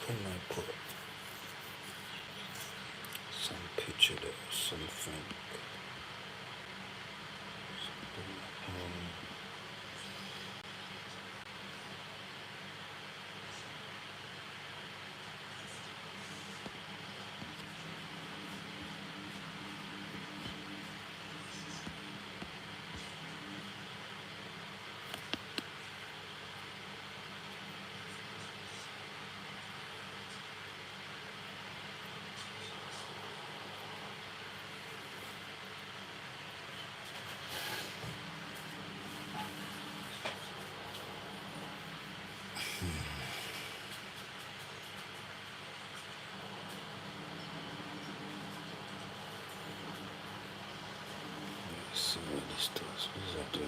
Couldn't I put some picture there or something? Let's see what this does. What does that do?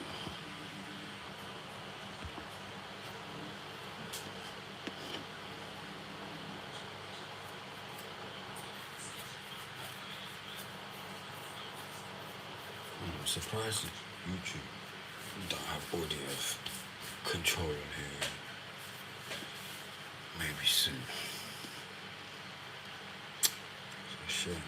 I'm surprised YouTube don't have audio control in here. Maybe soon. It's a shame, man.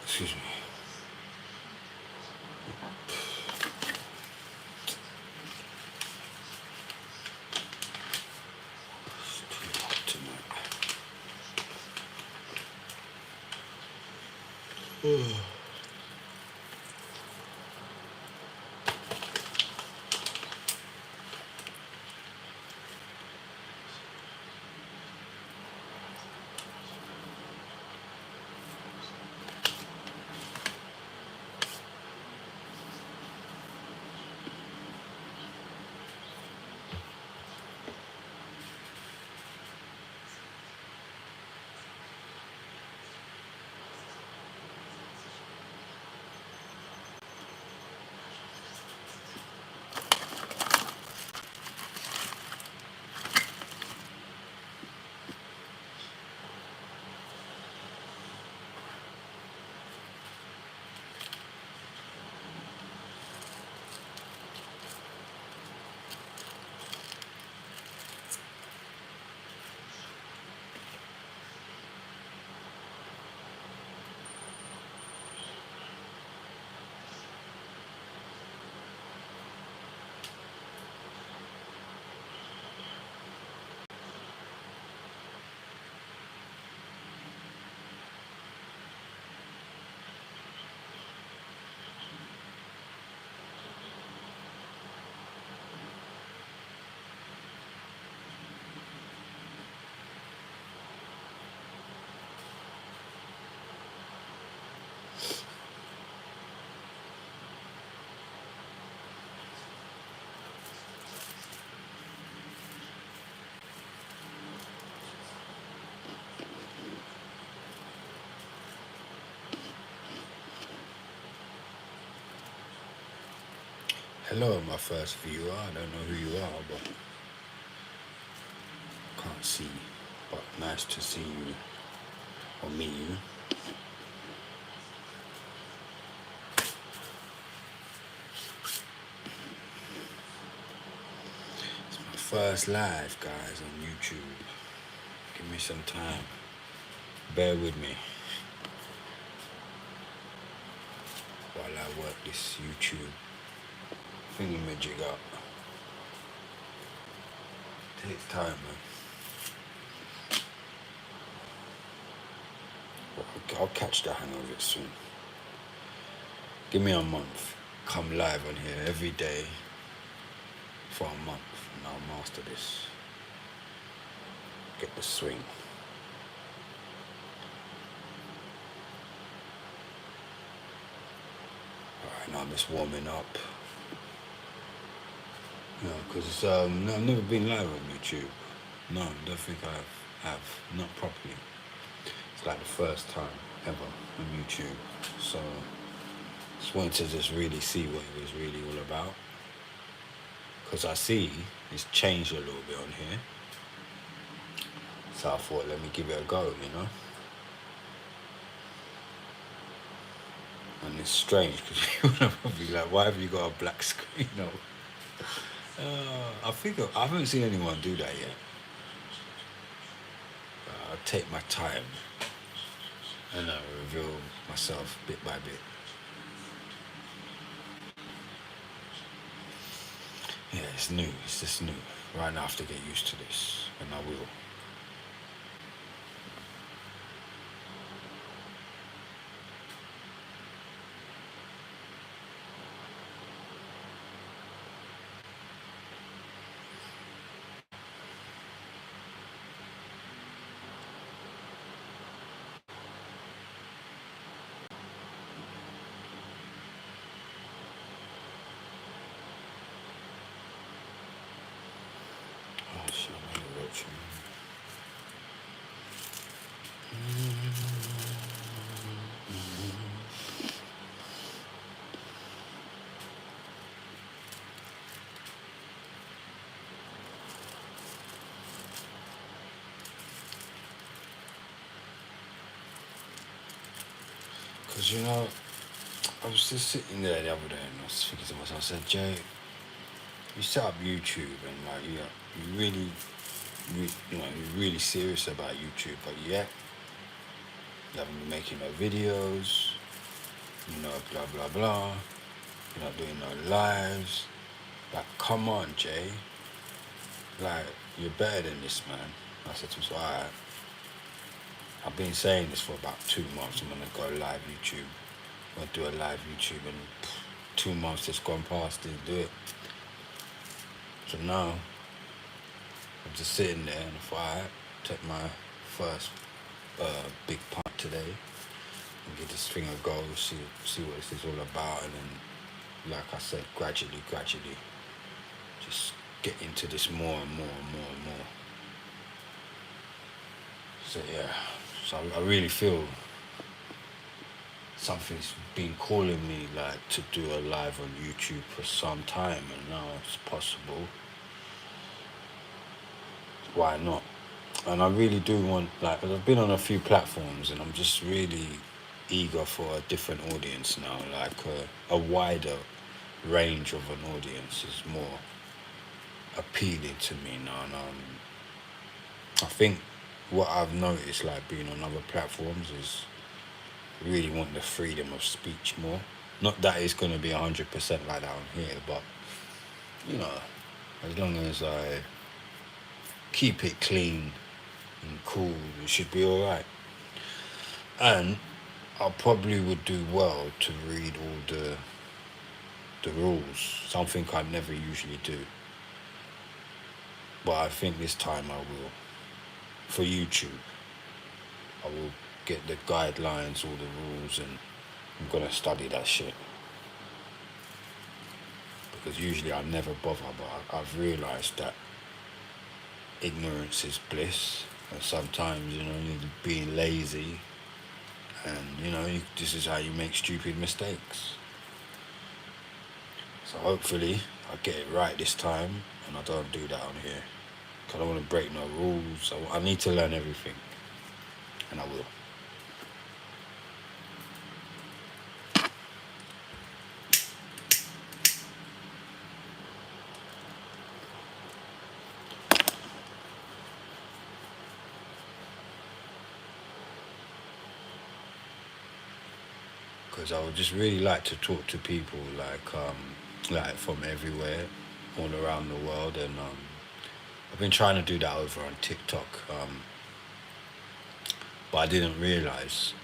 Excuse me. It's too hot tonight. Hello, my first viewer. I don't know who you are, but can't see. But nice to see you or meet you. It's my first live, guys, on YouTube. Give me some time. Bear with me while I work this YouTube thingamajig up. Takes time, man. But I'll catch the hang of it soon. Give me a month. Come live on here every day for a month, and I'll master this. Get the swing. and I'm just warming up. You know, because no, I've never been live on YouTube. No, I don't think I have. Not properly. It's like the first time ever on YouTube. So just wanted to just really see what it was really all about. Because I see it's changed a little bit on here. So I thought, let me give it a go, you know. And it's strange because people are probably like, why have you got a black screen on? I haven't seen anyone do that yet. I'll take my time and I'll reveal myself bit by bit. Yeah, it's new. It's just new. Right now I have to get used to this, and I will. Oh shit, I'm gonna watch you. Because, you know, I was just sitting there the other day and I was thinking to myself, I said, Jay, you set up YouTube and like you really, you know, you're really serious about YouTube, but yet you haven't been making no videos, you know, blah blah blah. You're not doing no lives. Like, come on, Jay. Like, you're better than this, man. I said to him, so, alright. I've been saying this for about 2 months. I'm gonna go live YouTube. I'm gonna do a live YouTube, and 2 months just gone past, didn't do it. So now I'm just sitting there and if I take my first big punt today and give this thing a go, see what this is all about, and then, like I said, gradually, just get into this more and more. So yeah, so I really feel something's been calling me like to do a live on YouTube for some time, and now it's possible. Why not? And I really do want, like, 'cause I've been on a few platforms and I'm just really eager for a different audience now, like a wider range of an audience is more appealing to me now. And I think what I've noticed, like being on other platforms, is really want the freedom of speech more. Not that it's going to be 100% like that on here, but, you know, as long as I keep it clean and cool, it should be all right. And I probably would do well to read all the rules, something I never usually do. But I think this time I will. For YouTube, I will get the guidelines, all the rules, and I'm gonna study that shit. Because usually I never bother, but I've realised that ignorance is bliss, and sometimes, you know, you're being lazy, and, you know, this is how you make stupid mistakes. So hopefully I get it right this time, and I don't do that on here. Cause I don't want to break no rules. I need to learn everything, and I will. Because I would just really like to talk to people like from everywhere, all around the world, and I've been trying to do that over on TikTok, but I didn't realise,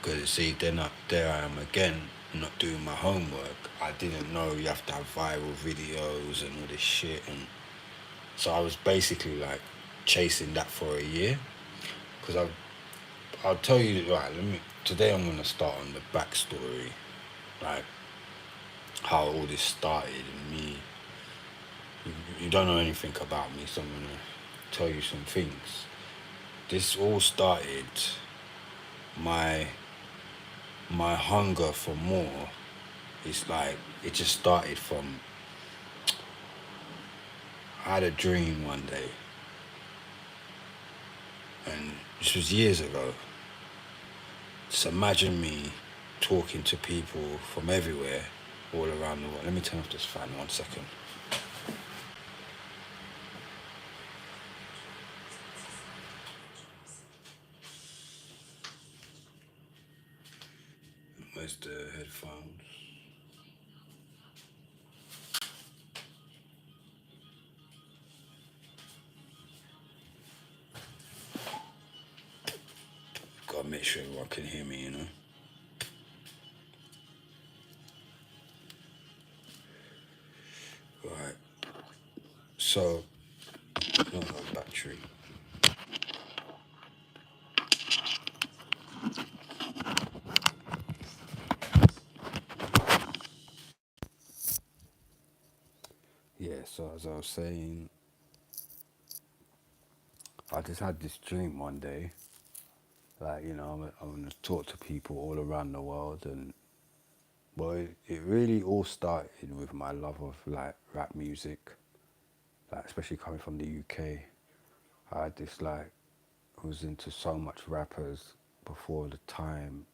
because see, there I am again, not doing my homework. I didn't know you have to have viral videos and all this shit, and so I was basically like chasing that for a year, because I'll tell you, right, today I'm gonna start on the backstory, right? how all this started and me. You don't know anything about me, so I'm gonna tell you some things. This all started my my hunger for more. It's like it just started from I had a dream one day, and this was years ago. Just imagine me talking to people from everywhere, all around the world. Let me turn off this fan 1 second. Where's the headphones? Gotta make sure everyone can hear me, you know. Right. So, no, no battery. Yeah. So as I was saying, I just had this dream one day. Like I'm gonna talk to people all around the world, and well, it really all started with my love of like rap music, like especially coming from the UK. I had this like I was into so much rappers before the time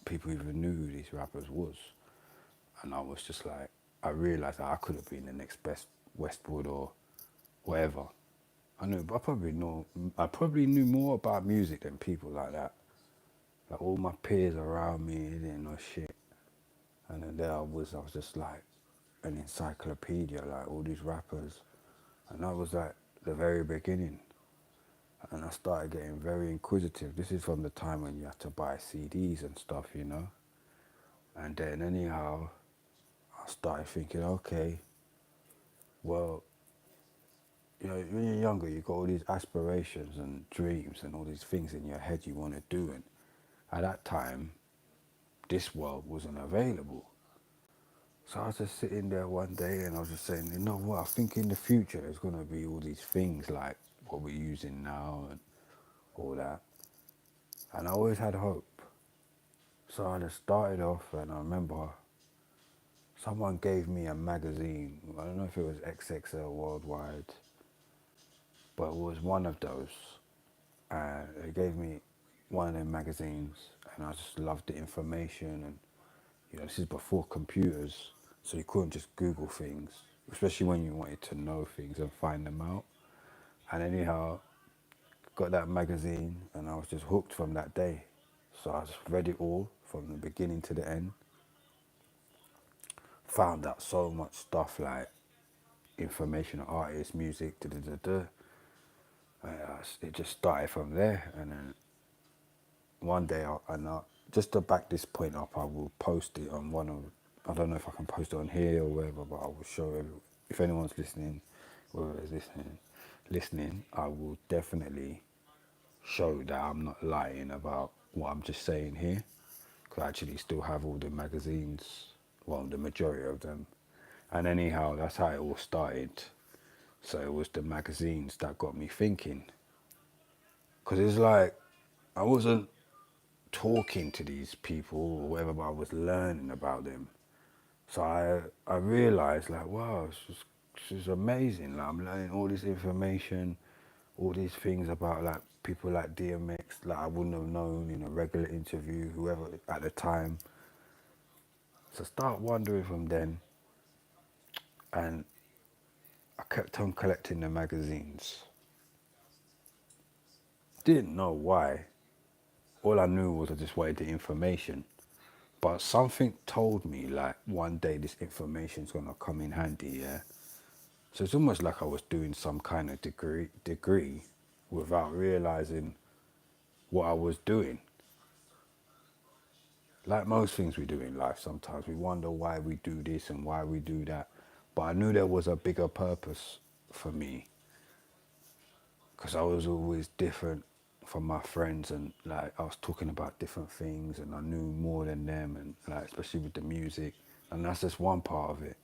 people even knew who these rappers was, and I was just like I realized that I could have been the next best Westwood or whatever. I probably knew more about music than people like that. Like all my peers around me, they didn't know shit. And then I was just like an encyclopedia, like all these rappers. And that was like the very beginning. And I started getting very inquisitive. This is from the time when you had to buy CDs and stuff. And then anyhow, I started thinking, okay, well, when you're younger, you've got all these aspirations and dreams and all these things in your head you want to do. And at that time, this world wasn't available. So I was just sitting there one day and I was just saying, you know what, I think in the future there's going to be all these things like what we're using now and all that. And I always had hope. So I just started off and I remember someone gave me a magazine. I don't know if it was XXL Worldwide, but it was one of those. And they gave me one of them magazines and I just loved the information. And this is before computers, so you couldn't just Google things, especially when you wanted to know things and find them out. And anyhow, got that magazine and I was just hooked from that day. So I just read it all from the beginning to the end. Found out so much stuff like information, artists, music, da da da da. It just started from there. And then one day, just to back this point up, I will post it on one of, I don't know if I can post it on here or wherever, but I will show if anyone's listening, whoever is listening, I will definitely show that I'm not lying about what I'm just saying here. Because I actually still have all the magazines, well, the majority of them. And anyhow, that's how it all started. So it was the magazines that got me thinking. Because it's like, I wasn't talking to these people or whatever, but I was learning about them. So I realized like, wow, this is amazing. Like I'm learning all this information, all these things about like people like DMX, like I wouldn't have known in a regular interview, whoever at the time. So start wondering from then, and I kept on collecting the magazines. Didn't know why. All I knew was I just wanted the information. But something told me like one day this information's gonna come in handy, yeah. So it's almost like I was doing some kind of degree without realizing what I was doing. Like most things we do in life, sometimes we wonder why we do this and why we do that. But I knew there was a bigger purpose for me because I was always different from my friends, and like I was talking about different things and I knew more than them, and like especially with the music, And that's just one part of it.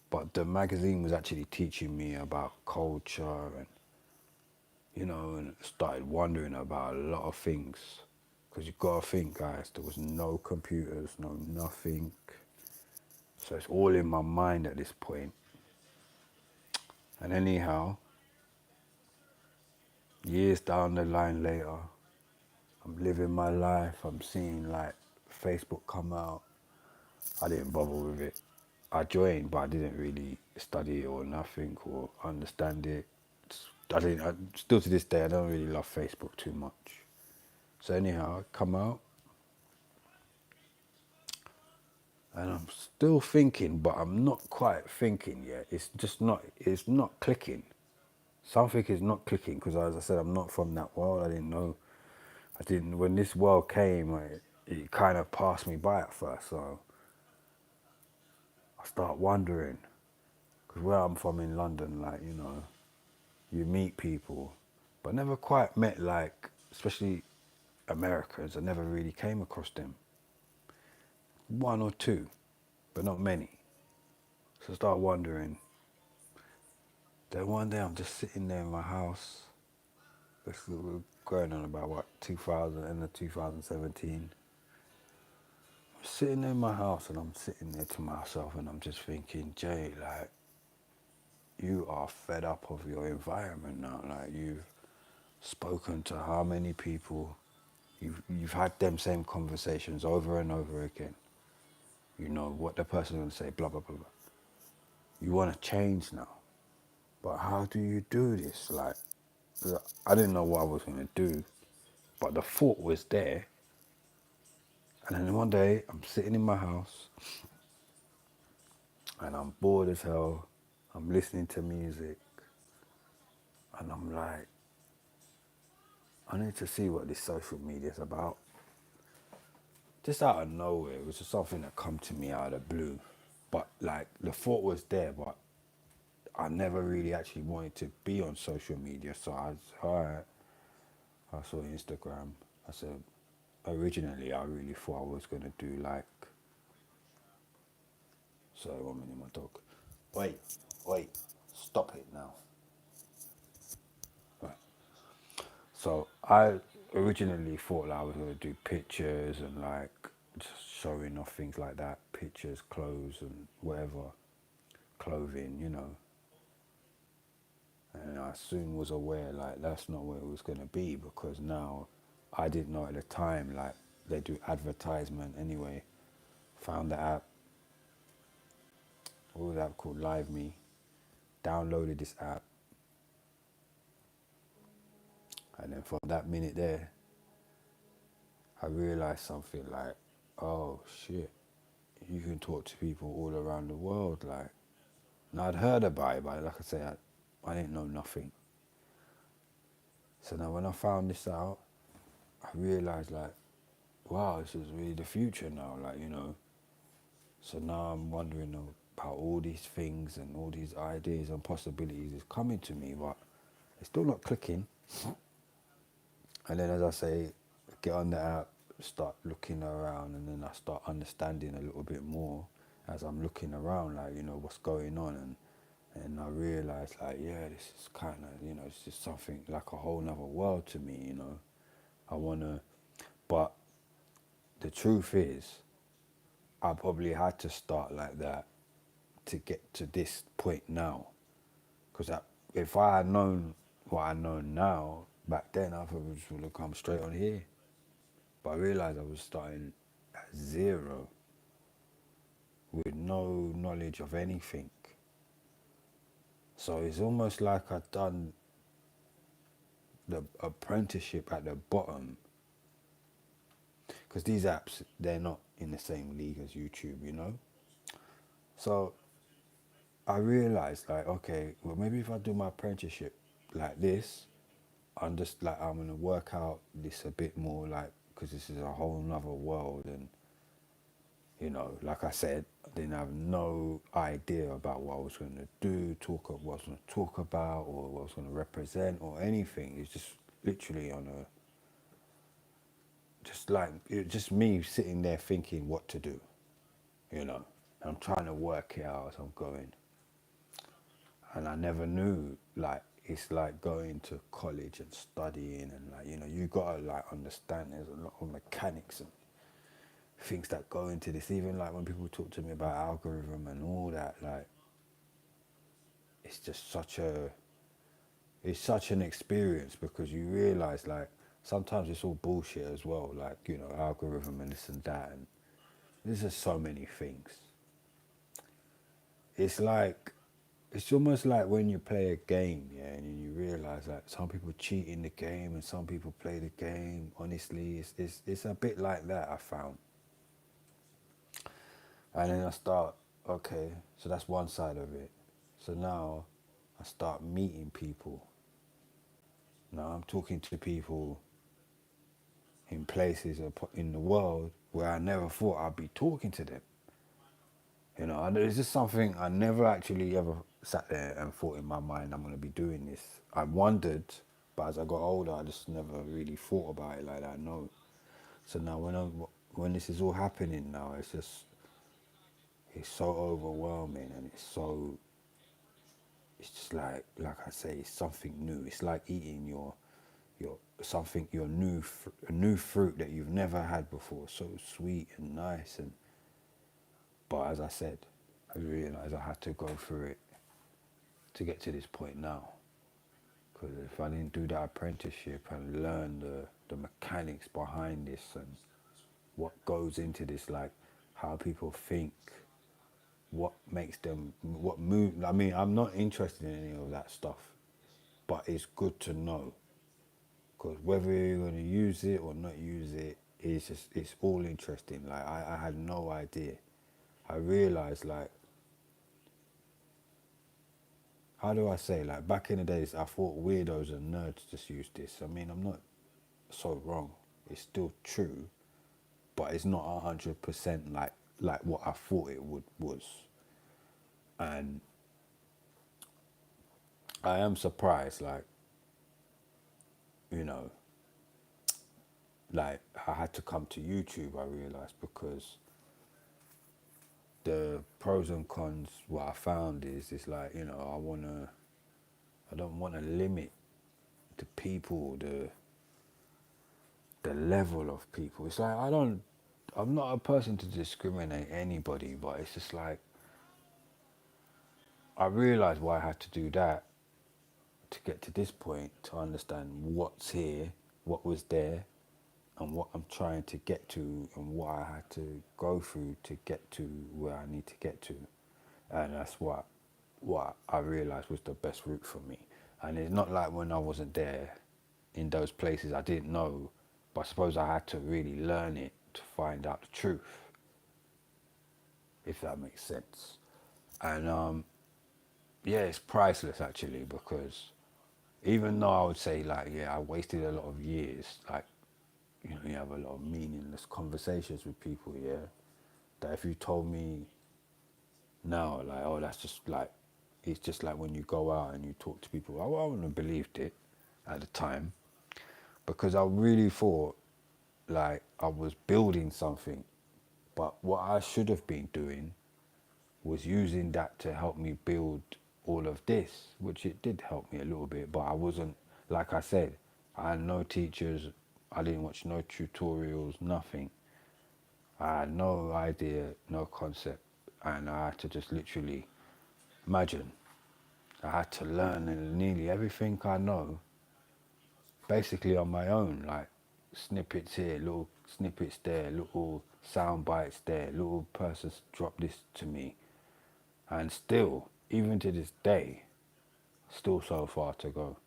But the magazine was actually teaching me about culture and, and started wondering about a lot of things. Because you got to think, guys, there was no computers, no nothing. So it's all in my mind at this point. And anyhow, years down the line later, I'm living my life. I'm seeing like Facebook come out. I didn't bother with it. I joined, but I didn't really study it or nothing or understand it. Still to this day, I don't really love Facebook too much. So anyhow, I come out and I'm still thinking, but I'm not quite thinking yet. It's not clicking. Something is not clicking because, as I said, I'm not from that world. When this world came, it kind of passed me by at first. So I start wondering, because where I'm from in London, like, you meet people, but never quite met, like, especially Americans. I never really came across them. One or two, but not many. So I start wondering. Then one day I'm just sitting there in my house. We're going on about what, 2000, end of 2017. I'm sitting in my house and I'm sitting there to myself and I'm just thinking, Jay, like, you are fed up of your environment now. Like, you've spoken to how many people, you've had them same conversations over and over again. You know what the person's going to say, blah, blah, blah, blah. You want to change now. But how do you do this? Like, I didn't know what I was going to do, but the thought was there. And then one day, I'm sitting in my house, and I'm bored as hell. I'm listening to music, and I'm like, I need to see what this social media is about. Just out of nowhere, it was just something that come to me out of the blue. But like, the thought was there, but I never really actually wanted to be on social media. So I saw Instagram. I said, originally, I really thought I was going to do like, sorry, 1 minute, my dog. Wait, stop it now. Right. So I originally thought that I was going to do pictures and like just showing off things like that, pictures, clothes and whatever, clothing, And I soon was aware like that's not what it was going to be, because now I didn't know at the time, like they do advertisement anyway. Found the app, what was that app called? Live Me. Downloaded this app, and then from that minute there, I realized something like, oh shit, you can talk to people all around the world. Like, and I'd heard about it, but like I say, I didn't know nothing. So now when I found this out, I realized like, wow, this is really the future now. Like, So now I'm wondering about all these things and all these ideas and possibilities is coming to me, but it's still not clicking. And then, as I say, get on the app, start looking around, and then I start understanding a little bit more as I'm looking around, like, what's going on. And I realize, like, yeah, this is kind of, it's just something like a whole nother world to me, I want to, but the truth is, I probably had to start like that to get to this point now. Because if I had known what I know now, back then, I probably just would have come straight on here. But I realised I was starting at zero with no knowledge of anything. So it's almost like I'd done the apprenticeship at the bottom. Because these apps, they're not in the same league as YouTube. So I realised, like, okay, well, maybe if I do my apprenticeship like this, I'm going to work out this a bit more, like, because this is a whole nother world. And like I said, I didn't have no idea about what I was going to do, what I was going to talk about, or what I was going to represent, or anything. It's just literally just me sitting there thinking what to do, And I'm trying to work it out as I'm going. And I never knew, like, it's like going to college and studying, and like, you gotta like understand there's a lot of mechanics and things that go into this. Even like when people talk to me about algorithm and all that, like, it's just it's such an experience, because you realize like sometimes it's all bullshit as well, like, algorithm and this and that, and there's just so many things. It's like, it's almost like when you play a game, yeah, and you realize like some people cheat in the game and some people play the game honestly. It's a bit like that, I found. And then I start, okay, so that's one side of it. So now I start meeting people. Now I'm talking to people in places in the world where I never thought I'd be talking to them. And it's just something I never actually ever sat there and thought in my mind, I'm going to be doing this. I wondered, but as I got older, I just never really thought about it like that, no. So now when this is all happening now, it's so overwhelming, and it's just like I say, it's something new. It's like eating a new fruit that you've never had before. So sweet and nice, but as I said, I realised I had to go through it to get to this point now. Because if I didn't do that apprenticeship and learn the mechanics behind this and what goes into this, like how people think, what makes them, what move. I mean, I'm not interested in any of that stuff, but it's good to know, because whether you're going to use it or not use it, it's all interesting. Like I had no idea. I realized, like, how do I say, like, back in the days I thought weirdos and nerds just use this. I mean, I'm not so wrong. It's still true, but it's not 100% like what I thought it was. And I am surprised, like, you know, like I had to come to YouTube, I realized, because the pros and cons, what I found is it's like, I don't want to limit the people, the level of people. It's like I'm not a person to discriminate anybody, but it's just like I realized why I had to do that to get to this point, to understand what's here, what was there, and what I'm trying to get to, and what I had to go through to get to where I need to get to. And that's what I realized was the best route for me. And it's not like when I wasn't there in those places I didn't know, but I suppose I had to really learn it to find out the truth, if that makes sense. And yeah, it's priceless actually, because even though I would say, like, yeah, I wasted a lot of years, like, you have a lot of meaningless conversations with people, yeah, that if you told me now, like, oh, that's just like, it's just like when you go out and you talk to people, I wouldn't have believed it at the time, because I really thought like I was building something, but what I should have been doing was using that to help me build all of this, which it did help me a little bit, but I wasn't, like I said, I had no teachers, I didn't watch no tutorials, nothing. I had no idea, no concept, and I had to just literally imagine. I had to learn nearly everything I know basically on my own, like snippets here, little snippets there, little sound bites there, little persons drop this to me. And still, even to this day, still so far to go.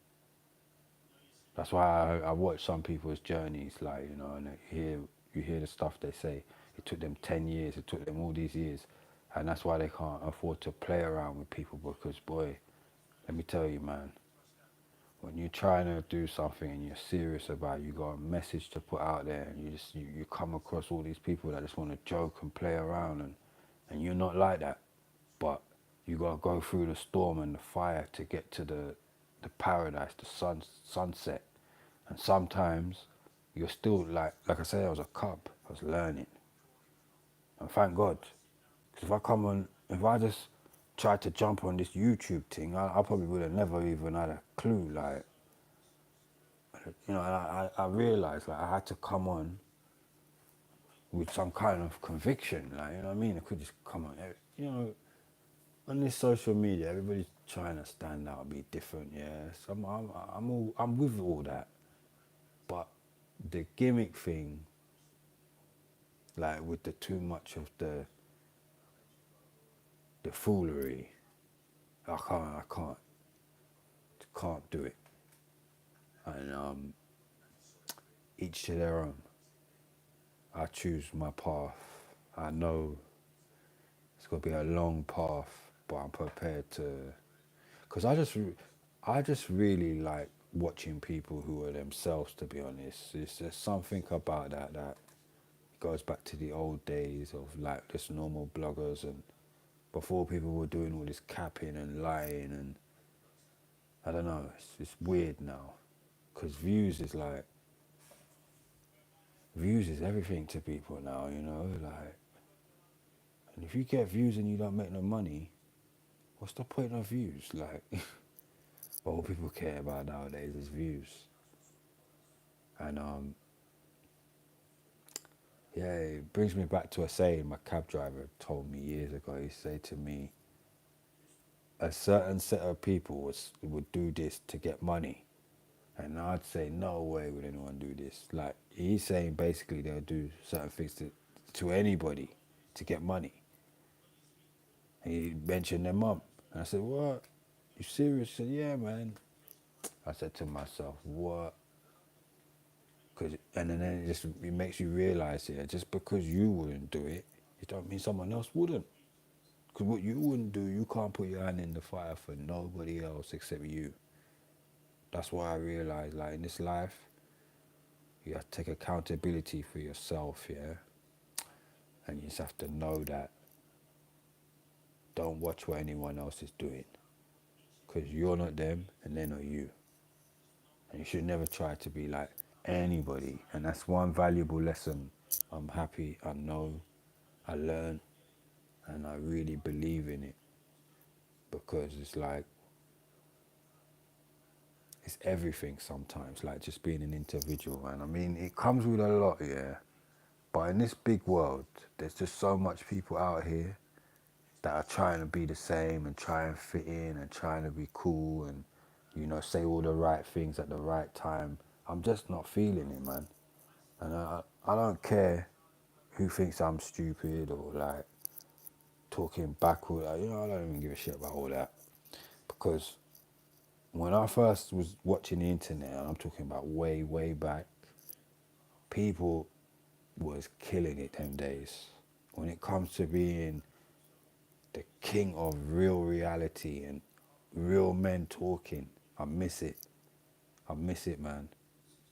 That's why I watch some people's journeys, like, and you hear the stuff they say. It took them 10 years, it took them all these years. And that's why they can't afford to play around with people, because, boy, let me tell you, man, when you're trying to do something and you're serious about it, you got a message to put out there, and you come across all these people that just want to joke and play around, and you're not like that. But you got to go through the storm and the fire to get to the paradise, the sunset. And sometimes you're still like I said, I was a cub. I was learning, and thank God, If I just tried to jump on this YouTube thing, I probably would have never even had a clue. Like, I realized like I had to come on with some kind of conviction. Like, you know what I mean? I could just come on. On this social media, everybody's trying to stand out, be different. Yeah, so I'm with all that, but the gimmick thing, like with the too much of the foolery, I can't do it. And each to their own. I choose my path. I know it's gonna be a long path, but I'm prepared to. Cause I just really like watching people who are themselves. To be honest, it's just something about that goes back to the old days of like just normal bloggers and before people were doing all this capping and lying and I don't know. It's weird now, cause views is everything to people now. Like. And if you get views and you don't make no money, what's the point of views? Like, all people care about nowadays is views. And yeah, it brings me back to a saying my cab driver told me years ago. He said to me, a certain set of people would do this to get money. And I'd say, no way would anyone do this. Like, he's saying basically they'll do certain things to anybody to get money. And he mentioned their mum. And I said, what? You serious? He said, yeah, man. I said to myself, what? And then it makes you realise, yeah, just because you wouldn't do it, it don't mean someone else wouldn't. Because what you wouldn't do, you can't put your hand in the fire for nobody else except you. That's why I realised, like, in this life, you have to take accountability for yourself, yeah? And you just have to know that. Don't watch what anyone else is doing. Because you're not them, and they're not you. And you should never try to be like anybody. And that's one valuable lesson I'm happy I know, I learned, and I really believe in it. Because it's like, it's everything sometimes, like just being an individual. And I mean, it comes with a lot, yeah. But in this big world, there's just so much people out here that are trying to be the same and try and fit in and trying to be cool and, say all the right things at the right time. I'm just not feeling it, man. And I don't care who thinks I'm stupid or like talking backward. I don't even give a shit about all that. Because when I first was watching the internet, and I'm talking about way, way back, people was killing it them days. When it comes to being the king of real reality and real men talking, I miss it. I miss it, man.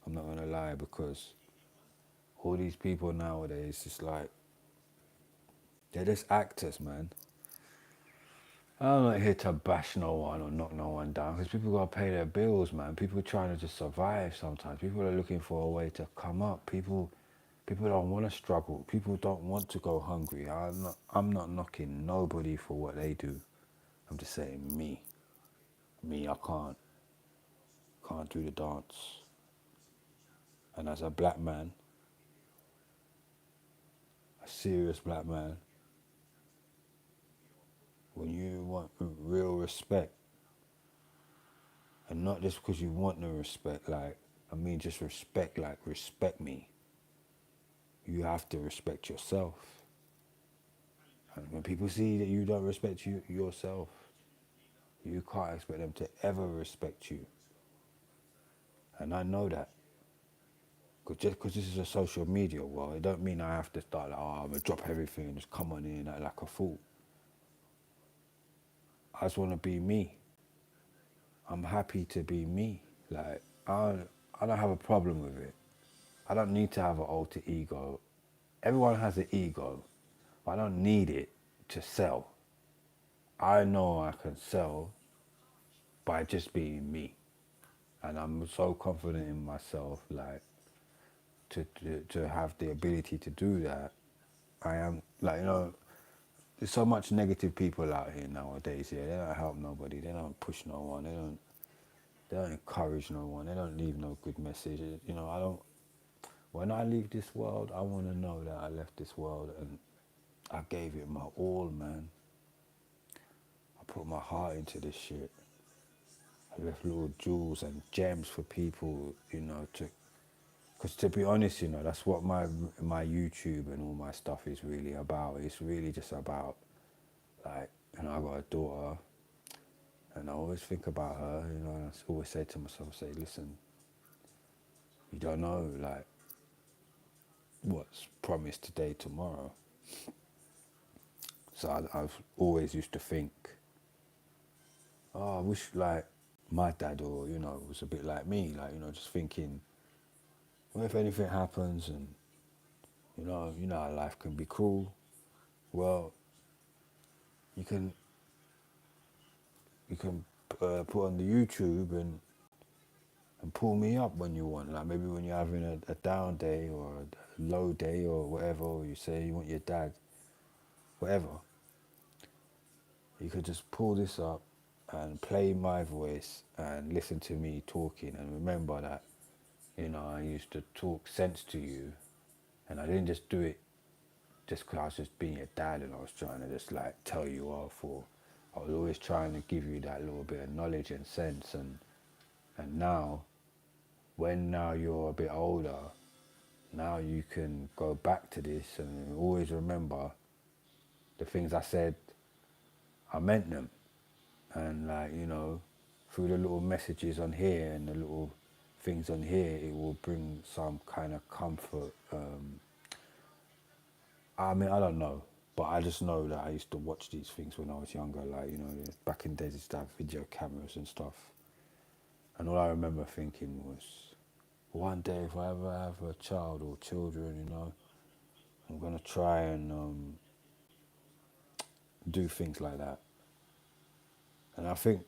I'm not gonna lie, because all these people nowadays, it's like, they're just actors, man. I'm not here to bash no one or knock no one down, because people gotta pay their bills, man. People are trying to just survive sometimes. People are looking for a way to come up. People don't want to struggle. People don't want to go hungry. I'm not knocking nobody for what they do. I'm just saying me. I can't do the dance. And as a black man, a serious black man, when you want real respect, and not just because you want the respect, like, I mean just respect, like respect me. You have to respect yourself. And when people see that you don't respect yourself, you can't expect them to ever respect you. And I know that. Just because this is a social media world, it don't mean I have to start like, I'm going to drop everything and just come on in like a fool. I just want to be me. I'm happy to be me. Like, I don't have a problem with it. I don't need to have an alter ego. Everyone has an ego, but I don't need it to sell. I know I can sell by just being me. And I'm so confident in myself, like, to have the ability to do that. I am, like, there's so much negative people out here nowadays. Yeah, they don't help nobody. They don't push no one. They don't encourage no one. They don't leave no good message. You know, I don't. When I leave this world, I want to know that I left this world and I gave it my all, man. I put my heart into this shit. I left little jewels and gems for people, you know, to. Because to be honest, you know, that's what my YouTube and all my stuff is really about. It's really just about, like, you know, I got a daughter, and I always think about her, you know, and I always say to myself, say, listen, you don't know, like, what's promised today, tomorrow. So I've always used to think, oh, I wish, like, my dad, or, you know, was a bit like me, like, you know, just thinking, what if anything happens, and, you know how life can be cruel. Well, you can you can put on the YouTube and pull me up when you want. Like maybe when you're having a down day or a low day or whatever, or you say you want your dad, whatever. You could just pull this up and play my voice and listen to me talking and remember that, you know, I used to talk sense to you, and I didn't just do it just because I was just being your dad and I was trying to just like tell you off, or I was always trying to give you that little bit of knowledge and sense. And now, when now you're a bit older, now you can go back to this and always remember the things I said, I meant them. And like, you know, through the little messages on here and the little things on here, it will bring some kind of comfort. I mean, I don't know, but I just know that I used to watch these things when I was younger. Like, you know, back in the days, I used to have video cameras and stuff. And all I remember thinking was, one day if I ever have a child or children, you know, I'm gonna try and do things like that. And I think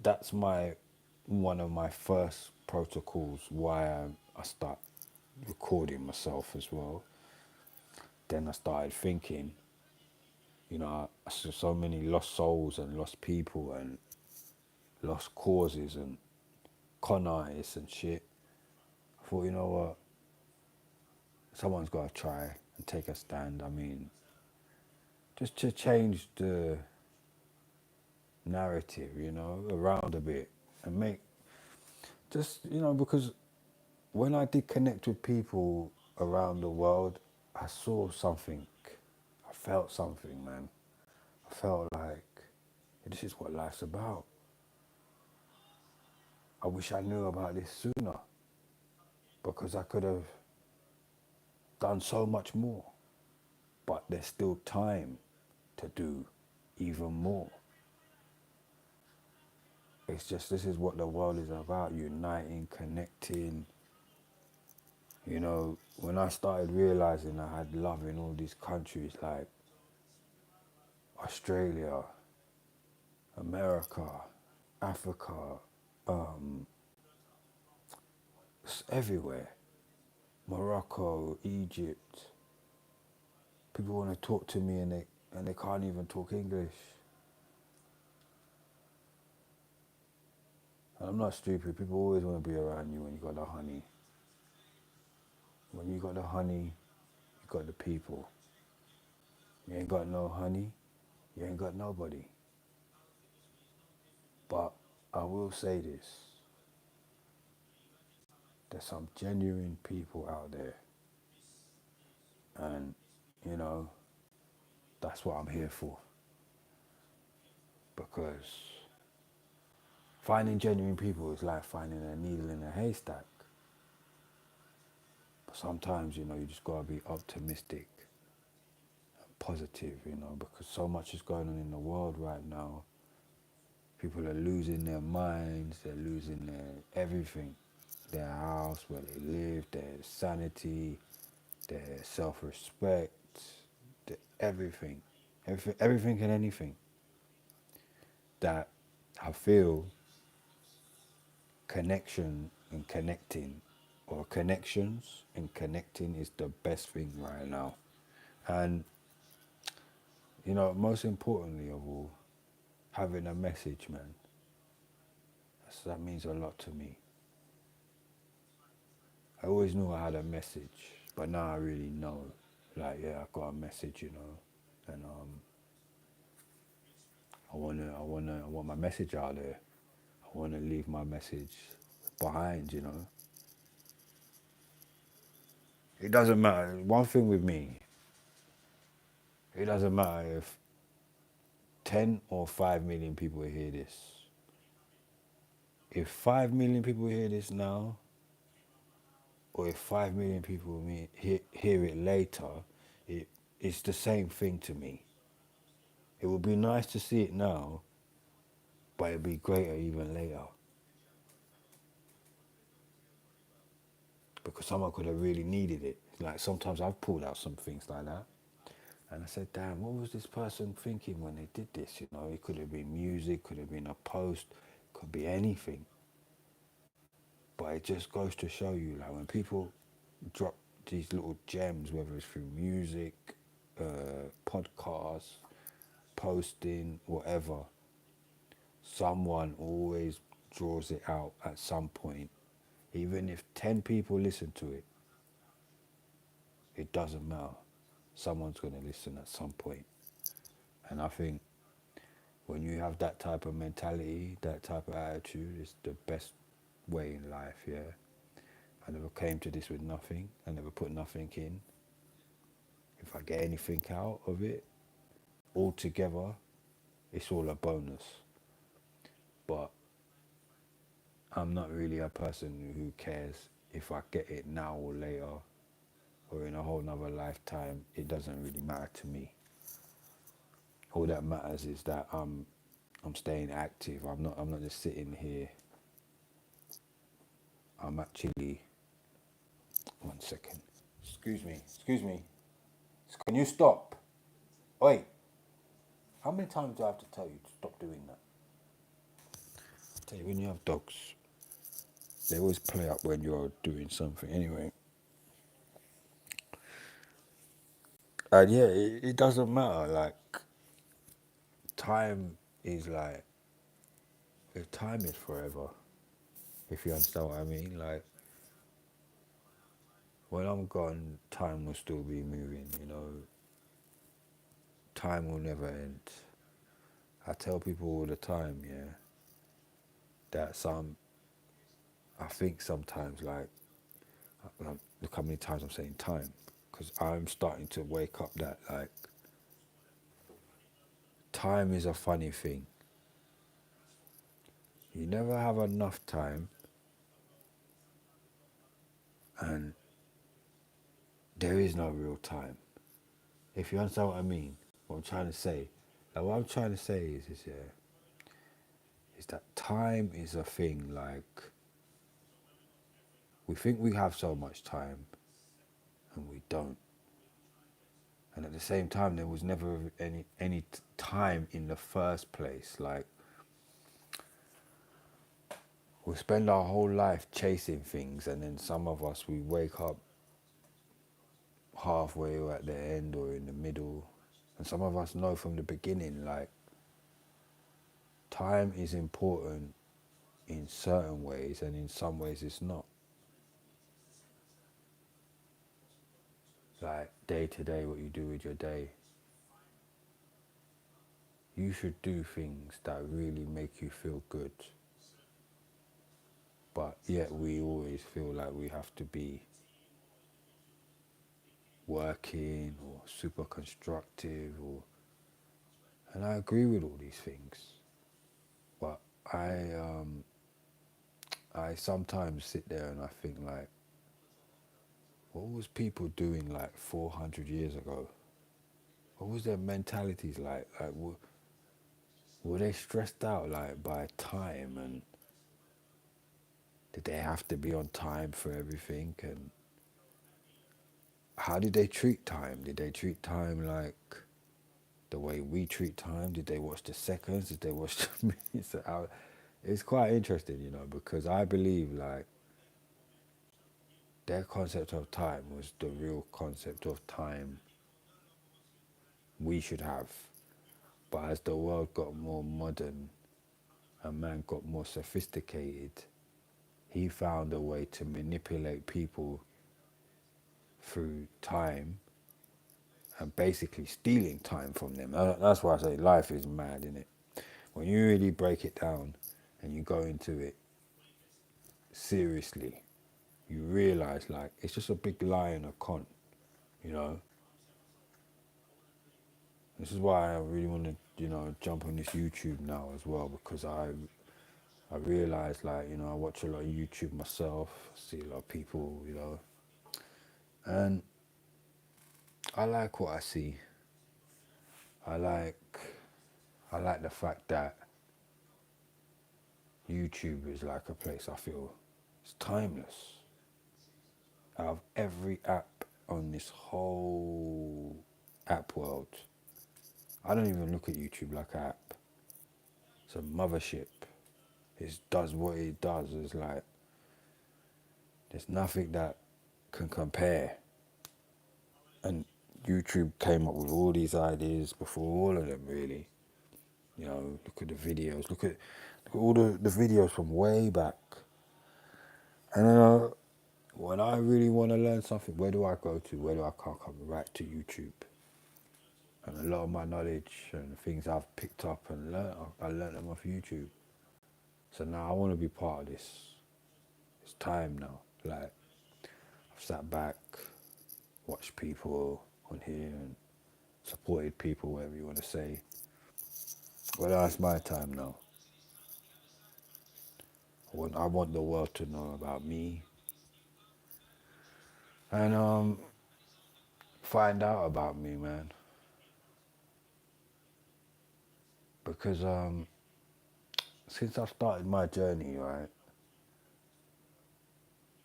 that's one of my first protocols why I start recording myself as well. Then I started thinking, you know, I saw so many lost souls and lost people and lost causes and con artists and shit. I thought, you know what, someone's got to try and take a stand. I mean, just to change the narrative, you know, around a bit and make just, you know, because when I did connect with people around the world, I saw something. I felt something, man. I felt like this is what life's about. I wish I knew about this sooner because I could have done so much more. But there's still time to do even more. It's just this is what the world is about, uniting, connecting. You know, when I started realizing I had love in all these countries like Australia, America, Africa, it's everywhere. Morocco, Egypt. People want to talk to me and they can't even talk English. And I'm not stupid. People always want to be around you when you got the honey. When you got the honey, you got the people. You ain't got no honey, you ain't got nobody. But I will say this. There's some genuine people out there. And, you know, that's what I'm here for. Because finding genuine people is like finding a needle in a haystack. But sometimes, you know, you just gotta be optimistic and positive, you know, because so much is going on in the world right now. People are losing their minds, they're losing their everything. Their house, where they live, their sanity, their self-respect, everything. Everything and anything that I feel connection and connecting, or connections and connecting, is the best thing right now. And You know, most importantly of all, having a message, man. That means a lot to me. I always knew I had a message, but now I really know. Like, yeah, I got a message, you know, and I want my message out there. I want to leave my message behind, you know. It doesn't matter. One thing with me, it doesn't matter if 10 or 5 million people hear this. If 5 million people hear this now, or if 5 million people hear it later, it, it's the same thing to me. It would be nice to see it now, but it'd be greater even later. Because someone could have really needed it. Like sometimes I've pulled out some things like that. And I said, damn, what was this person thinking when they did this? You know, it could have been music, could have been a post, could be anything. But it just goes to show you, like when people drop these little gems, whether it's through music, podcasts, posting, whatever, someone always draws it out at some point. Even if 10 people listen to it, it doesn't matter. Someone's going to listen at some point. And I think when you have that type of mentality, that type of attitude, it's the best way in life, yeah. I never came to this with nothing. I never put nothing in. If I get anything out of it, altogether, it's all a bonus. But I'm not really a person who cares if I get it now or later or in a whole nother lifetime. It doesn't really matter to me. All that matters is that I'm staying active. I'm not just sitting here. I'm actually, one second. Excuse me. Excuse me. Can you stop? Wait. How many times do I have to tell you to stop doing that? I tell you, when you have dogs, they always play up when you're doing something. Anyway, and yeah, it doesn't matter. Like time is like time is forever. If you understand what I mean. Like when I'm gone, time will still be moving. You know, time will never end. I tell people all the time, yeah, that I think sometimes look how many times I'm saying time, because I'm starting to wake up that like time is a funny thing. You never have enough time, and there is no real time. If you understand what I mean, what I'm trying to say, like what I'm trying to say is that time is a thing. Like we think we have so much time, and we don't. And at the same time, there was never any time in the first place. Like we spend our whole life chasing things, and then some of us we wake up halfway or at the end or in the middle, and some of us know from the beginning. Like time is important in certain ways, and in some ways it's not. Like day to day, what you do with your day. You should do things that really make you feel good. But yet we always feel like we have to be working or super constructive and I agree with all these things. But I sometimes sit there and I think like, what was people doing like 400 years ago? What was their mentalities like? Like, were they stressed out like by time, and did they have to be on time for everything? And how did they treat time? Did they treat time like the way we treat time? Did they watch the seconds? Did they watch the minutes? It's quite interesting, you know, because I believe like their concept of time was the real concept of time we should have. But as the world got more modern and man got more sophisticated, he found a way to manipulate people through time and basically stealing time from them. That's why I say life is mad, innit? When you really break it down and you go into it seriously, you realize like it's just a big lie and a con, you know. This is why I really want to, jump on this YouTube now as well, because I realize like, I watch a lot of YouTube myself, see a lot of people, and I like what I see. I like I like the fact that YouTube is like a place I feel it's timeless. Out of every app on this whole app world, I don't even look at YouTube like an app. It's a mothership. It does what it does. It's like there's nothing that can compare. And YouTube came up with all these ideas before all of them, really. Look at the videos. Look at all the videos from way back. And when I really want to learn something, where do I go to? Where do I come? Right to YouTube. And a lot of my knowledge and things I've picked up and learned, I learned them off YouTube. So now I want to be part of this. It's time now. Like, I've sat back, watched people on here and supported people, whatever you want to say. Well, that's my time now. I want the world to know about me and find out about me, man. Because since I've started my journey, right,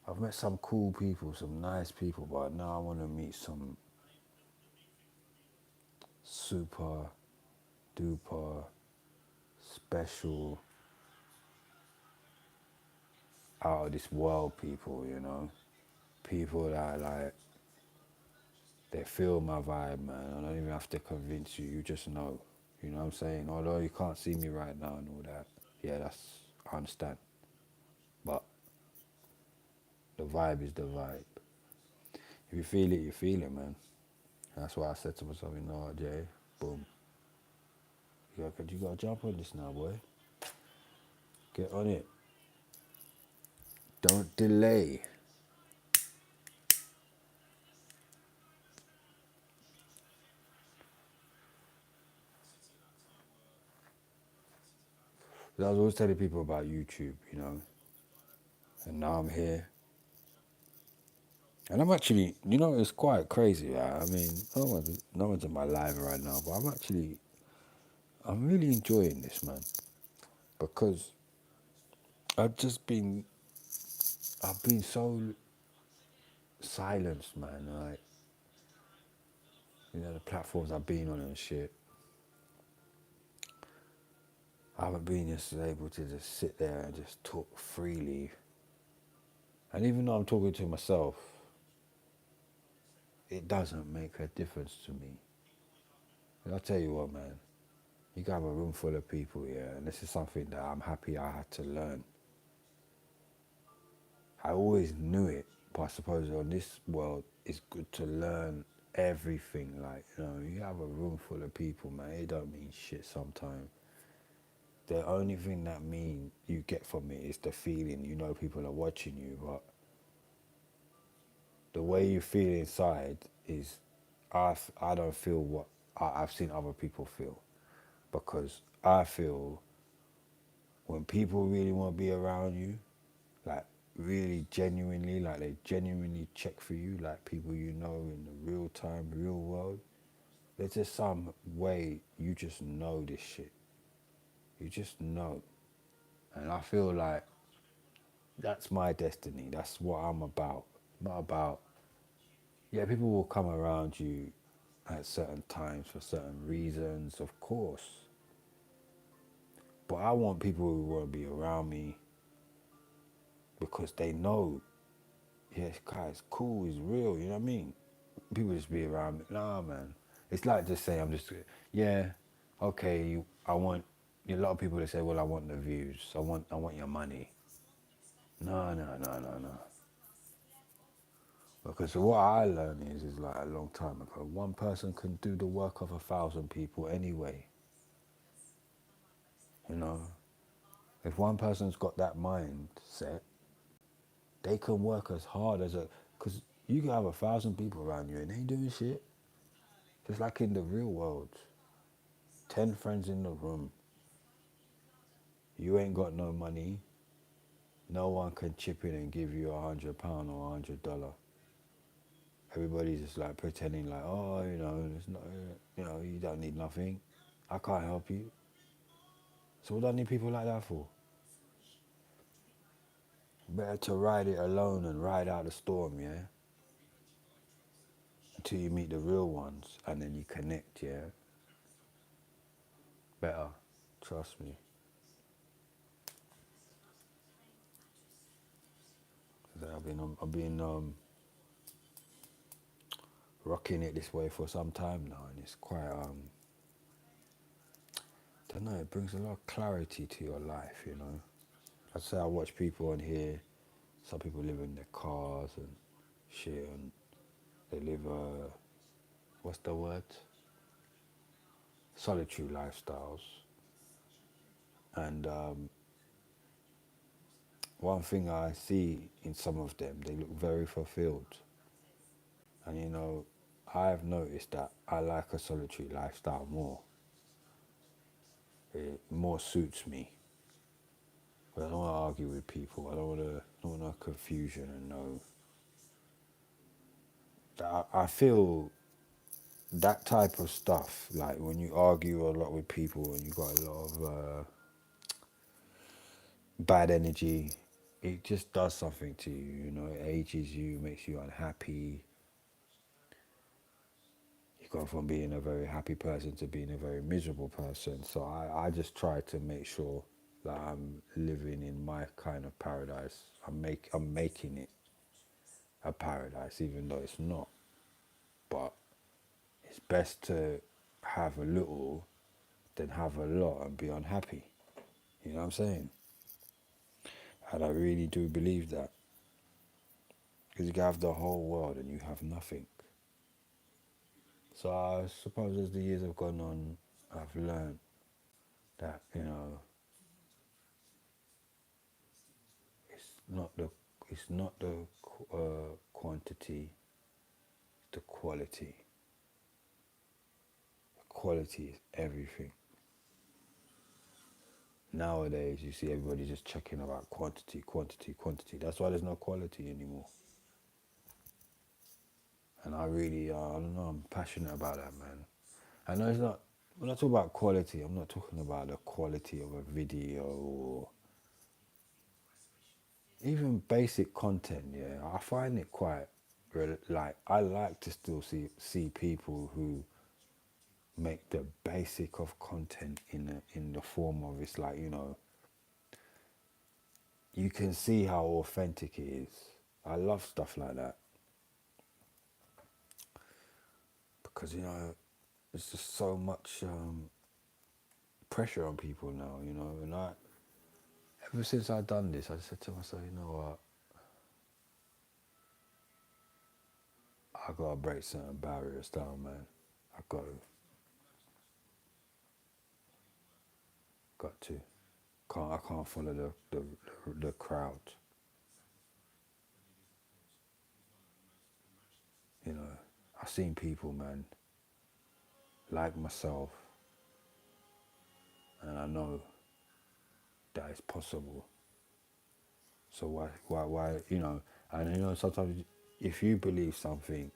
I've met some cool people, some nice people, but now I want to meet some super duper special, out of this world people. People that like, they feel my vibe, man. I don't even have to convince you, you just know. You know what I'm saying? Although you can't see me right now and all that. Yeah, I understand. But the vibe is the vibe. If you feel it, you feel it, man. That's why I said to myself, Jay, boom. You gotta jump on this now, boy. Get on it. Don't delay. I was always telling people about YouTube. And now I'm here. And I'm actually, it's quite crazy, right? I mean, no one's in my life right now, but I'm really enjoying this, man. Because I've just been, I've been so silenced, man. Like, the platforms I've been on and shit. I haven't been just able to just sit there and just talk freely. And even though I'm talking to myself, it doesn't make a difference to me. And I'll tell you what, man. You can have a room full of people, yeah, and this is something that I'm happy I had to learn. I always knew it, but I suppose on this world, it's good to learn everything. Like, you have a room full of people, man, it don't mean shit sometimes. The only thing that you get from it is the feeling, people are watching you, but the way you feel inside is, I don't feel what I've seen other people feel. Because I feel when people really want to be around you, like really genuinely, like they genuinely check for you, like people in the real time, real world, there's just some way you just know this shit. You just know. And I feel like that's my destiny. That's what I'm about. Not about, yeah, people will come around you at certain times for certain reasons, of course. But I want people who want to be around me because they know, yeah, this guy's cool, he's real, you know what I mean? People just be around me. Nah, man. It's like just saying, yeah, okay, I want a lot of people that say, well, I want the views, I want your money. No, no, no, no, no. Because what I learned is like a long time ago, one person can do the work of 1,000 people anyway. You know, if one person's got that mindset, they can work as hard as a. Because you can have 1,000 people around you and they ain't doing shit. Just like in the real world, 10 friends in the room, you ain't got no money. No one can chip in and give you £100 or $100. Everybody's just like pretending like, oh, you know, it's not, you know, you don't need nothing. I can't help you. So what do I need people like that for? Better to ride it alone and ride out the storm, yeah? Until you meet the real ones and then you connect, yeah? Better. Trust me. 'Cause I've been rocking it this way for some time now, and it's quite don't know, it brings a lot of clarity to your life, you know. I say I watch people on here, some people live in their cars and shit, and they live what's the word? Solitary lifestyles. And one thing I see in some of them, they look very fulfilled. And you know, I've noticed that I like a solitary lifestyle more. It more suits me. But I don't want to argue with people. I don't want no confusion and no. I feel that type of stuff, like when you argue a lot with people and you got a lot of bad energy, it just does something to you. You know, it ages you, makes you unhappy. You go from being a very happy person to being a very miserable person. So I just try to make sure that I'm living in my kind of paradise. I'm making it a paradise, even though it's not. But it's best to have a little than have a lot and be unhappy. You know what I'm saying? And I really do believe that. Because you can have the whole world and you have nothing. So I suppose as the years have gone on, I've learned that, you know, it's not the it's not the quantity, the quality. The quality is everything. Nowadays, you see everybody just checking about quantity, quantity, quantity. That's why there's no quality anymore. And I really, I don't know, I'm passionate about that, man. I know it's not, when I talk about quality, I'm not talking about the quality of a video or even basic content, yeah. I find it quite, like, I like to still see people who make the basic of content in the form of, it's like, you know, you can see how authentic it is. I love stuff like that because, you know, there's just so much pressure on people now, you know, and ever since I done this, I said to myself, you know what, I gotta break certain barriers down, man. I got to. I can't follow the crowd. You know, I've seen people, man, like myself, and I know that it's possible. So why, you know, and you know, sometimes if you believe something,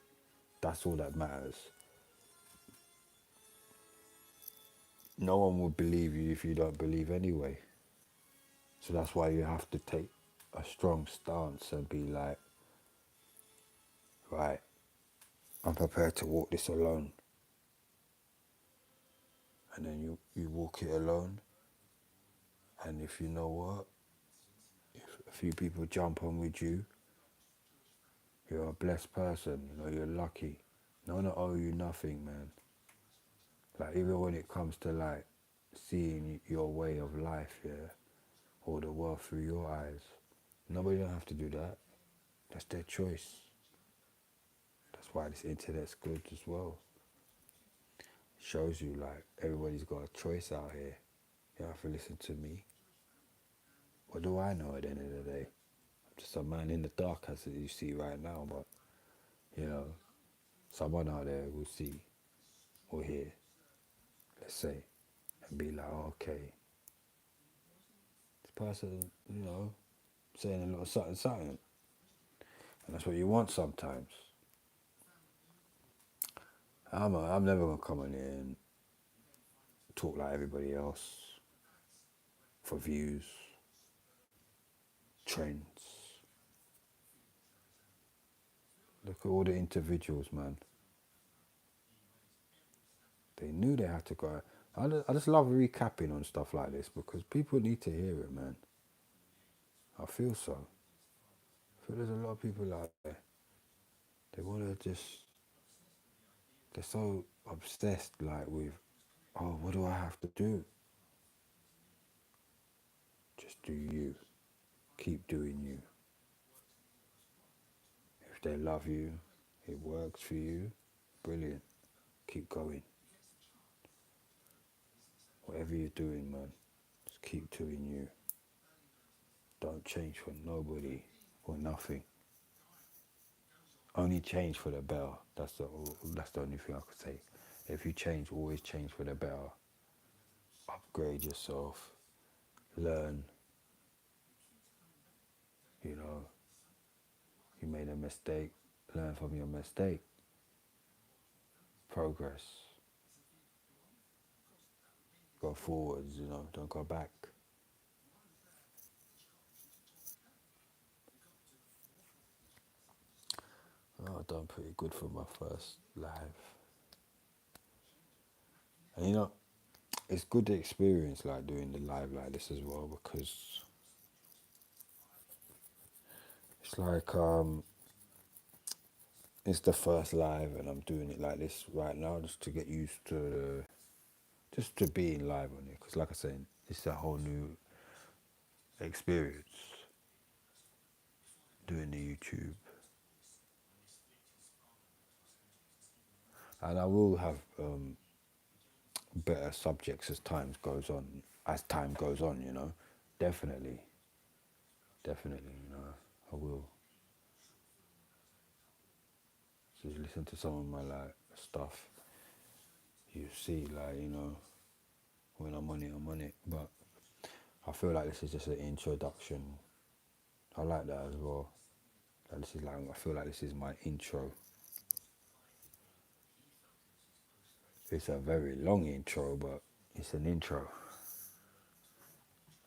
that's all that matters. No one will believe you if you don't believe anyway. So that's why you have to take a strong stance and be like, right, I'm prepared to walk this alone. And then you walk it alone. And if you know what, if a few people jump on with you, you're a blessed person, you know, you're lucky. No one will owe you nothing, man. Like even when it comes to like seeing your way of life, yeah, or the world through your eyes, nobody don't have to do that. That's their choice. That's why this internet's good as well. It shows you like everybody's got a choice out here. You don't have to listen to me. What do I know at the end of the day? I'm just a man in the dark as you see right now, but you know, someone out there will see or hear, let's say, and be like, oh, okay, this person, you know, saying a little something, something. And that's what you want sometimes. I'm never going to come on here and talk like everybody else for views, trends. Look at all the individuals, man. They knew they had to go. I just love recapping on stuff like this because people need to hear it, man. I feel so. I feel there's a lot of people out there. They want to just, they're so obsessed like with, oh, what do I have to do? Just do you. Keep doing you. If they love you, it works for you, brilliant. Keep going. Whatever you're doing, man, just keep doing you. Don't change for nobody or nothing. Only change for the better. That's the only thing I could say. If you change, always change for the better. Upgrade yourself. Learn. You know, you made a mistake. Learn from your mistake. Progress. Go forwards, you know, don't go back. Oh, I've done pretty good for my first live. And you know, it's good to experience like doing the live like this as well because it's like it's the first live and I'm doing it like this right now just to get used to just to being live on it because like I said, it's a whole new experience doing the YouTube. And I will have better subjects as time goes on, you know. Definitely, definitely, you know, I will. So you listen to some of my like stuff, you see like, you know, when I'm on it, I'm on it. But I feel like this is just an introduction. I like that as well. Like this is like I feel like this is my intro. It's a very long intro, but it's an intro.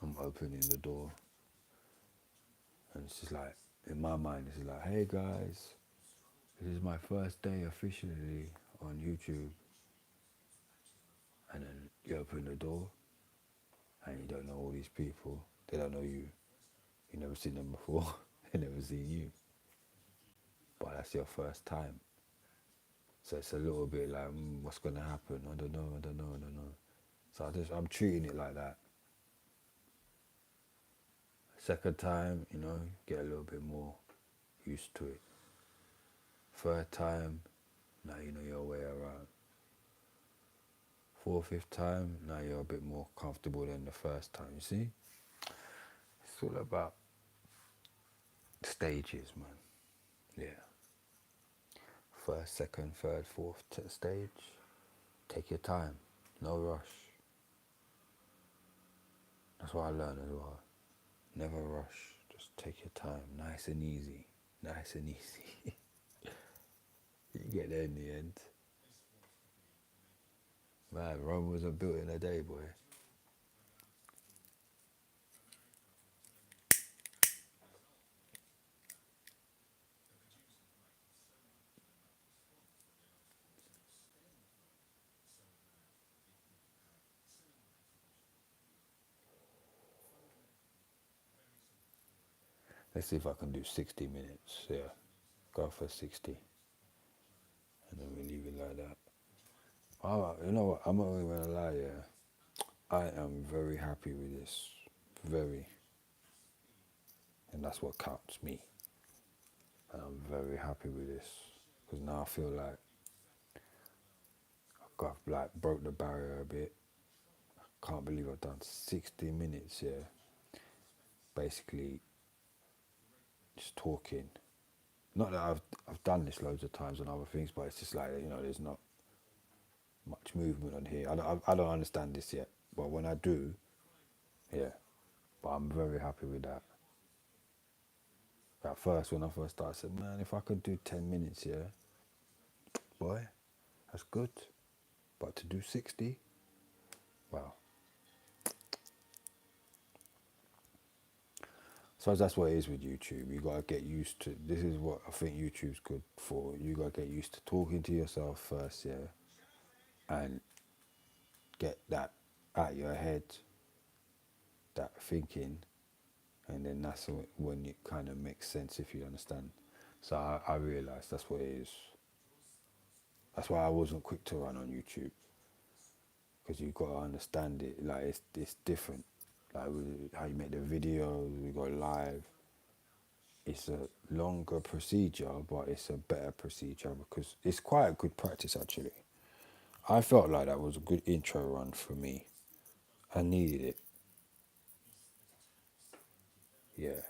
I'm opening the door, and it's just like in my mind, it's like, hey guys, this is my first day officially on YouTube. And then you open the door, and you don't know all these people. They don't know you. You never seen them before. They never seen you. But that's your first time. So it's a little bit like, what's gonna happen? I don't know. I don't know. I don't know. So I'm treating it like that. Second time, you know, get a little bit more used to it. Third time, now you know your way around. Fourth, fifth time, now you're a bit more comfortable than the first time. You see, it's all about stages, man. Yeah. First, second, third, fourth stage. Take your time. No rush. That's what I learned as well. Never rush. Just take your time. Nice and easy. Nice and easy. You get there in the end. Man, Rome wasn't built in a day, boy. Let's see if I can do 60 minutes. Yeah. Go for 60. And then we leave it like that. You know what? I'm not even gonna lie. Yeah, I am very happy with this. Very, and that's what counts me. And I'm very happy with this because now I feel like I've got like broke the barrier a bit. Can't believe I've done 60 minutes. Yeah, basically just talking. Not that I've done this loads of times on other things, but it's just like, there's not much movement on here. I don't understand this yet, but when I do, yeah. But I'm very happy with that. At first, when I first started, I said, man, if I could do 10 minutes, yeah, boy, that's good. But to do 60, wow. So that's what it is with YouTube. You gotta get used to. This is what I think YouTube's good for. You gotta get used to talking to yourself first, yeah, and get that out of your head, that thinking, and then that's when it kind of makes sense if you understand. So I realised that's what it is. That's why I wasn't quick to run on YouTube, because you've got to understand it. Like it's different. Like how you make the videos, we go live. It's a longer procedure, but it's a better procedure because it's quite a good practice actually. I felt like that was a good intro run for me. I needed it. Yeah,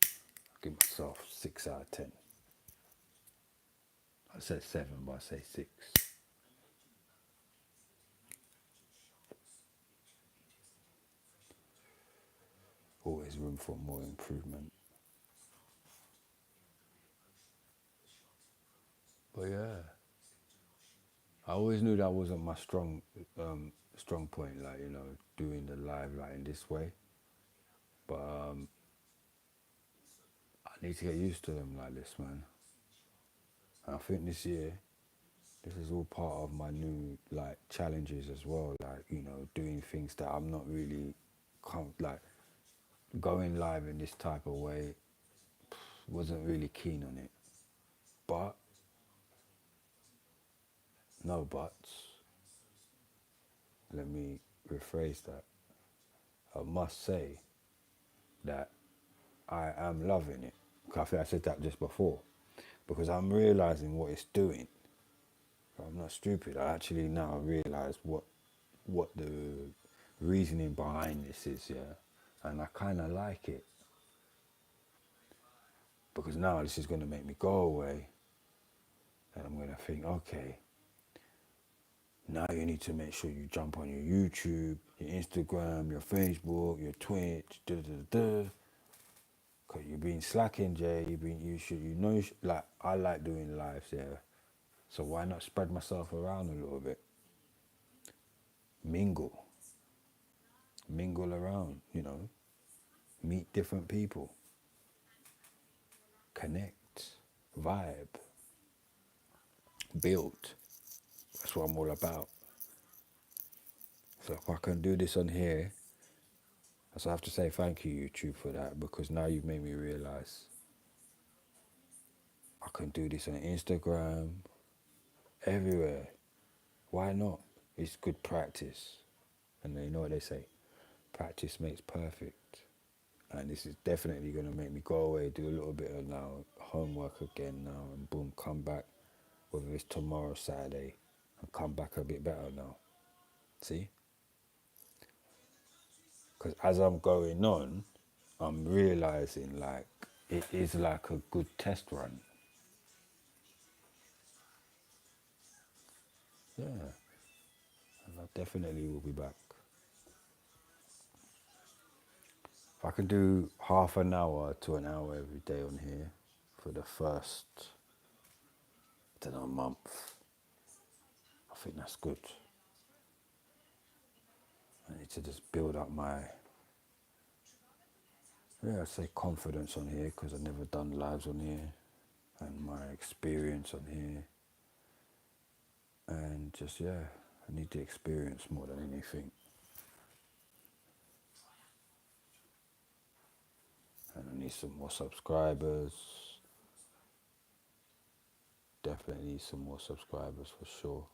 I give myself 6 out of 10. I said 7, but I say 6. Always room for more improvement. But yeah, I always knew that wasn't my strong point. Like doing the live like in this way. But I need to get used to them like this, man. And I think this year, this is all part of my new like challenges as well. Like doing things that I'm not really like going live in this type of way. Wasn't really keen on it. But no buts. Let me rephrase that. I must say that I am loving it. I think I said that just before. Because I'm realizing what it's doing. I'm not stupid. I actually now realise what the reasoning behind this is, yeah. And I kind of like it. Because now this is going to make me go away. And I'm going to think, okay, now you need to make sure you jump on your YouTube, your Instagram, your Facebook, your Twitch, Because you've been slacking, Jay. Like, I like doing lives, yeah. So why not spread myself around a little bit? Mingle. Mingle around, meet different people, connect, vibe, build. That's what I'm all about. So if I can do this on here, so I have to say thank you, YouTube, for that, because now you've made me realise I can do this on Instagram, everywhere. Why not? It's good practice. And you know what they say, practice makes perfect. And this is definitely going to make me go away, do a little bit of now homework again now, and boom, come back, whether it's tomorrow, Saturday, and come back a bit better now. See? Because as I'm going on, I'm realising like it is like a good test run. Yeah, and I definitely will be back. If I can do half an hour to an hour every day on here for the first, I don't know, month, I think that's good. I need to just build up my, I'd say confidence on here because I've never done lives on here, and my experience on here. And just, I need the experience more than anything. And I need some more subscribers. definitely need some more subscribers for sure.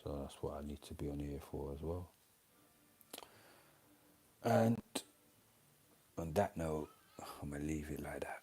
So that's what I need to be on here for as well. And on that note, I'm gonna leave it like that.